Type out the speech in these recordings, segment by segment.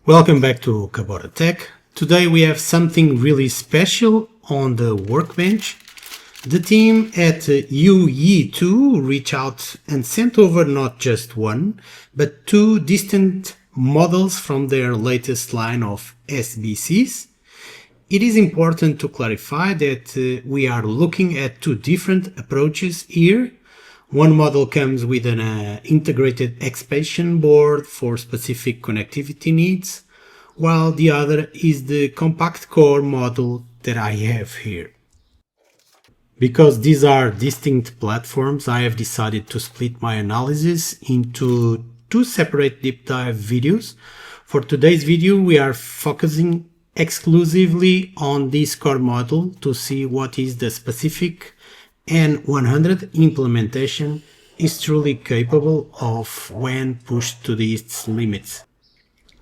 Welcome back to Kaboratech. Today we have something really special on the workbench. The team at Youyeetoo reached out and sent over not just one, but two distinct models from their latest line of SBCs. It is important to clarify that we are looking at two different approaches here. One model comes with an integrated expansion board for specific connectivity needs, while the other is the compact core model that I have here. Because these are distinct platforms, I have decided to split my analysis into two separate deep dive videos. For today's video, we are focusing exclusively on this core model to see what is the specific N100 implementation is truly capable of when pushed to its limits.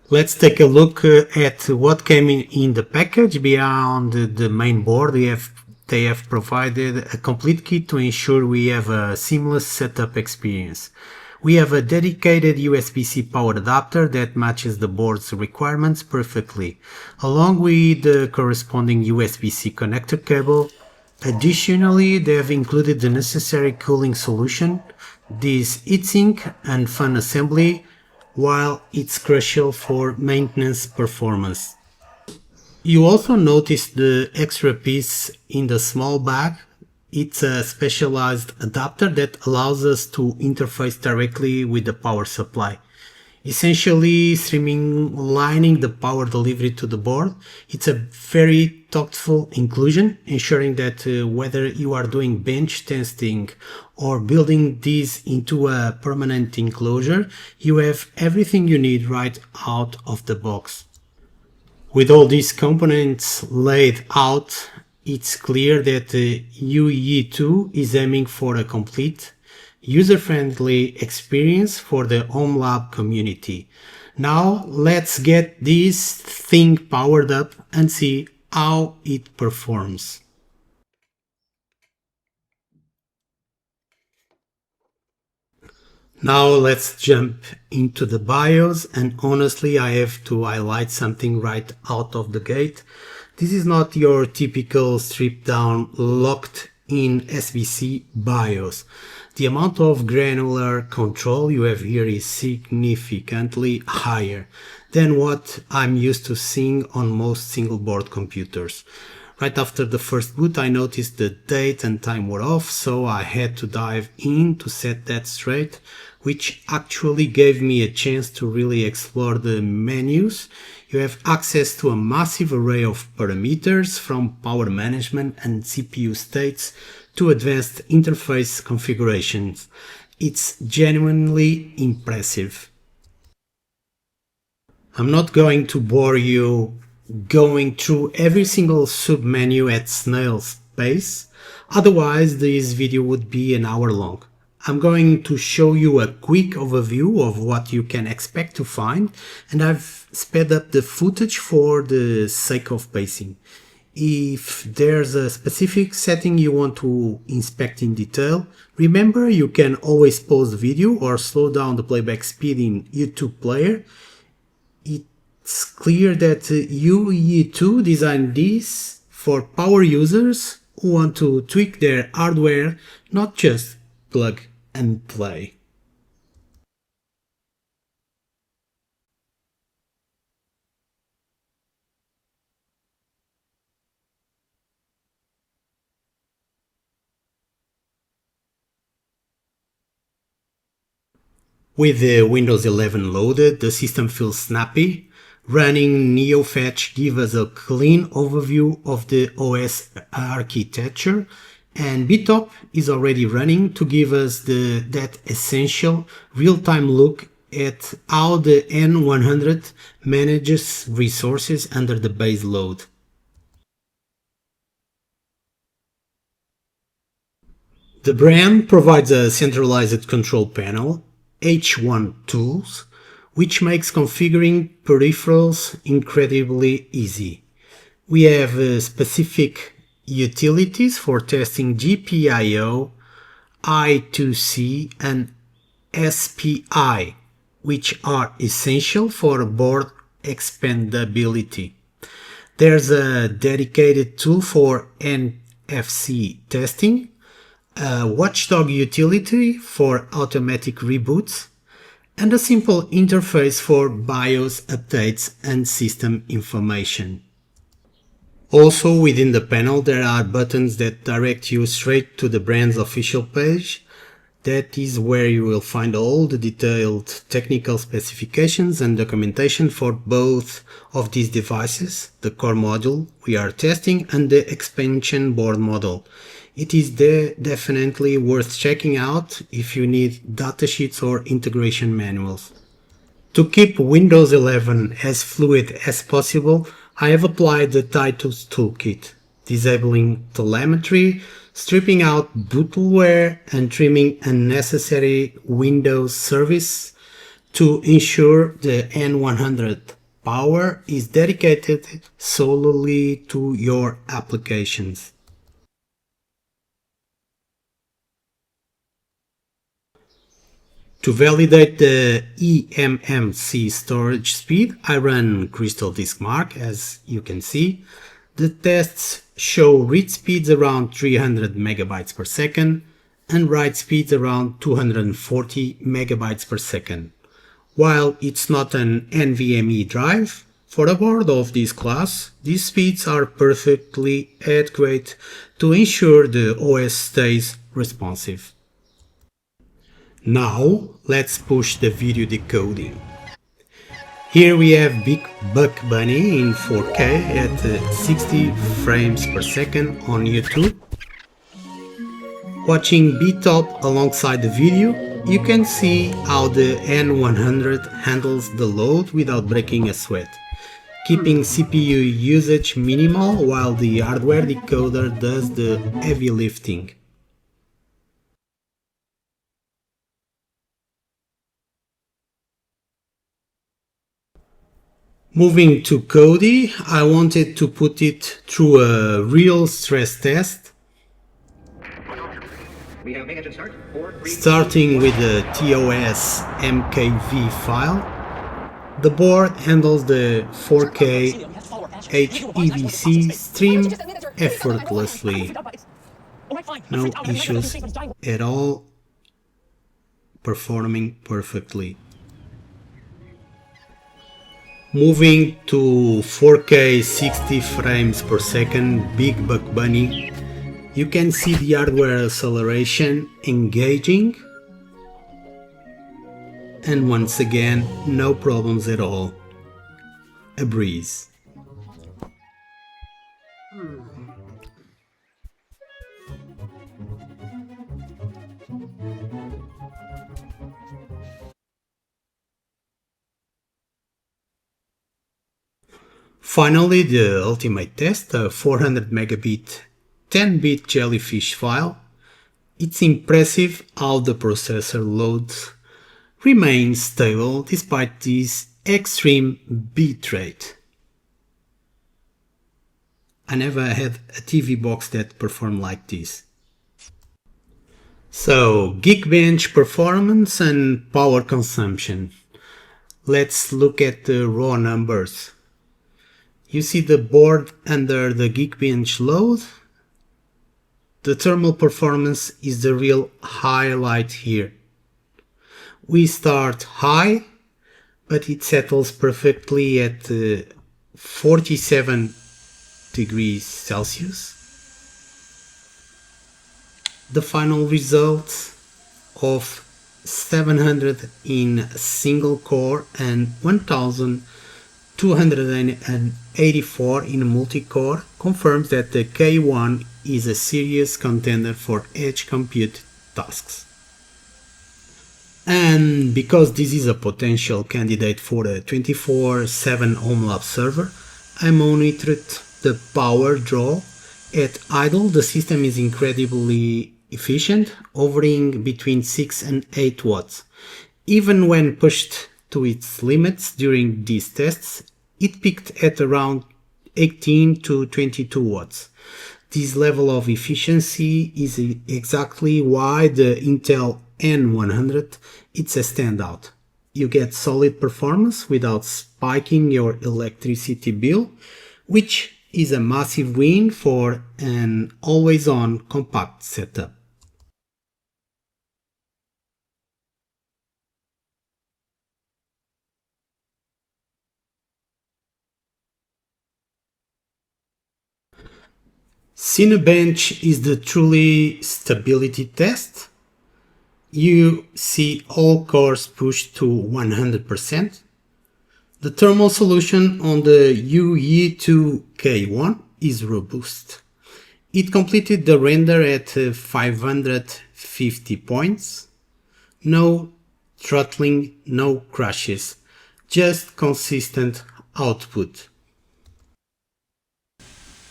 Let's take a look at what came in the package. Beyond the main board, they have provided a complete kit to ensure we have a seamless setup experience. We have a dedicated USB-C power adapter that matches the board's requirements perfectly, along with the corresponding USB-C connector cable. Additionally, they have included the necessary cooling solution, this heatsink and fan assembly, while it's crucial for maintenance performance. You also notice the extra piece in the small bag. It's a specialized adapter that allows us to interface directly with the power supply, essentially streamlining the power delivery to the board. It's a very thoughtful inclusion, ensuring that whether you are doing bench testing or building this into a permanent enclosure, you have everything you need right out of the box. With all these components laid out, it's clear that Youyeetoo is aiming for a complete, user-friendly experience for the home lab community. Now let's get this thing powered up and see how it performs. Now let's jump into the BIOS, and honestly I have to highlight something right out of the gate. This is not your typical stripped down locked in SBC BIOS. The amount of granular control you have here is significantly higher than what I'm used to seeing on most single board computers. Right after the first boot, I noticed the date and time were off, so I had to dive in to set that straight, which actually gave me a chance to really explore the menus. You have access to a massive array of parameters, from power management and CPU states to advanced interface configurations. It's genuinely impressive. I'm not going to bore you going through every single submenu at snail's pace, otherwise this video would be an hour long. I'm going to show you a quick overview of what you can expect to find, and I've sped up the footage for the sake of pacing. If there's a specific setting you want to inspect in detail, remember you can always pause the video or slow down the playback speed in YouTube Player. It's clear that Youyeetoo designed this for power users who want to tweak their hardware, not just plug and play. With the Windows 11 loaded, the system feels snappy. Running NeoFetch gives us a clean overview of the OS architecture, and BitTop is already running to give us that essential real-time look at how the N100 manages resources under the base load. The brand provides a centralized control panel, H1 Tools, which makes configuring peripherals incredibly easy. We have specific utilities for testing GPIO, I2C and SPI, which are essential for board expandability. There's a dedicated tool for NFC testing, a watchdog utility for automatic reboots, and a simple interface for BIOS updates and system information. Also within the panel there are buttons that direct you straight to the brand's official page. That is where you will find all the detailed technical specifications and documentation for both of these devices, the core module we are testing and the expansion board model. It is definitely worth checking out if you need datasheets or integration manuals. To keep Windows 11 as fluid as possible, I have applied the Titus toolkit, disabling telemetry, stripping out bootware and trimming unnecessary Windows service to ensure the N100 power is dedicated solely to your applications. To validate the eMMC storage speed, I run Crystal Disk Mark, as you can see. The tests show read speeds around 300 megabytes per second and write speeds around 240 megabytes per second. While it's not an NVMe drive, for a board of this class, these speeds are perfectly adequate to ensure the OS stays responsive. Now let's push the video decoding. Here we have Big Buck Bunny in 4K at 60 frames per second on YouTube. Watching BTOP alongside the video, you can see how the N100 handles the load without breaking a sweat, keeping CPU usage minimal while the hardware decoder does the heavy lifting. Moving to Kodi, I wanted to put it through a real stress test. Starting with the TOS MKV file, the board handles the 4K HEVC stream effortlessly. No issues at all, performing perfectly. Moving to 4K 60 frames per second Big Buck Bunny, you can see the hardware acceleration engaging, and once again no problems at all, a breeze. Finally, the ultimate test, a 400 megabit 10-bit jellyfish file. It's impressive how the processor loads remains stable despite this extreme bitrate. I never had a TV box that performed like this. So, Geekbench performance and power consumption. Let's look at the raw numbers. You see the board under the Geekbench load. The thermal performance is the real highlight here. We start high, but it settles perfectly at 47 degrees Celsius. The final result of 700 in single core and 1284 in multi-core confirms that the K1 is a serious contender for edge compute tasks. And because this is a potential candidate for a 24/7 home lab server, I monitored the power draw. At idle, the system is incredibly efficient, hovering between 6 and 8 watts. Even when pushed to its limits during these tests, it peaked at around 18 to 22 watts. This level of efficiency is exactly why the Intel N100 is a standout. you get solid performance without spiking your electricity bill, which is a massive win for an always-on compact setup. Cinebench is the truly stability test. You see all cores pushed to 100%. The thermal solution on the Youyeetoo K1 is robust. It completed the render at 550 points. No throttling, no crashes, just consistent output.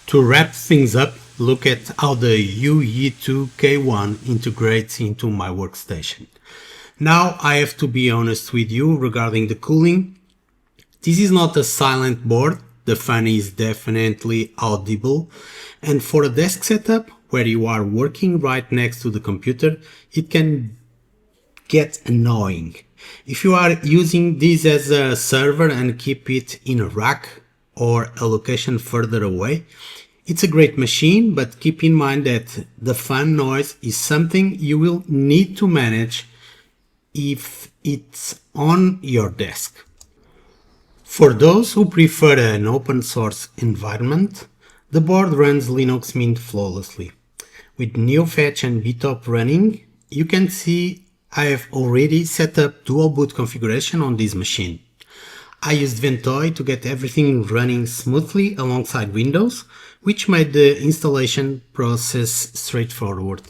To wrap things up, look at how the Youyeetoo K1 integrates into my workstation. Now I have to be honest with you regarding the cooling. This is not a silent board, the fan is definitely audible, and for a desk setup where you are working right next to the computer, it can get annoying. If you are using this as a server and keep it in a rack or a location further away, it's a great machine, but keep in mind that the fan noise is something you will need to manage if it's on your desk. For those who prefer an open source environment, the board runs Linux Mint flawlessly. With NeoFetch and BTOP running, you can see I have already set up dual boot configuration on this machine. I used Ventoy to get everything running smoothly alongside Windows, which made the installation process straightforward.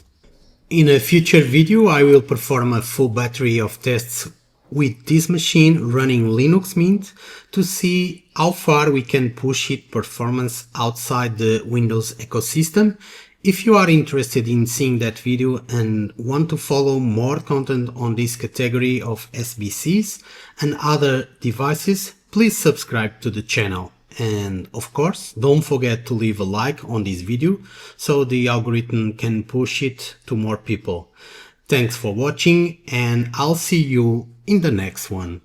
In a future video, I will perform a full battery of tests with this machine running Linux Mint to see how far we can push its performance outside the Windows ecosystem. If you are interested in seeing that video and want to follow more content on this category of SBCs and other devices, please subscribe to the channel. And of course, don't forget to leave a like on this video so the algorithm can push it to more people. Thanks for watching, and I'll see you in the next one.